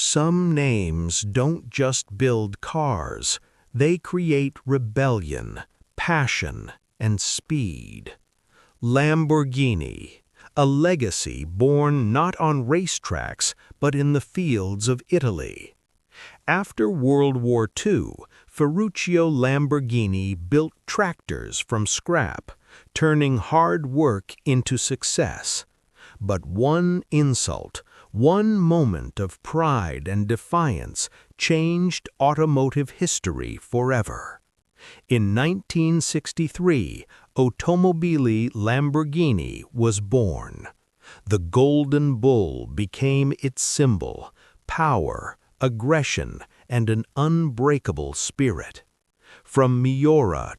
Some names don't just build cars, they create rebellion, passion, and speed. Lamborghini, a legacy born not on racetracks but in the fields of Italy. After World War II, Ferruccio Lamborghini built tractors from scrap, turning hard work into success. But one insult, one moment of pride and defiance changed automotive history forever. In 1963, Automobili Lamborghini was born. The Golden Bull became its symbol, power, aggression, and an unbreakable spirit. From Miura to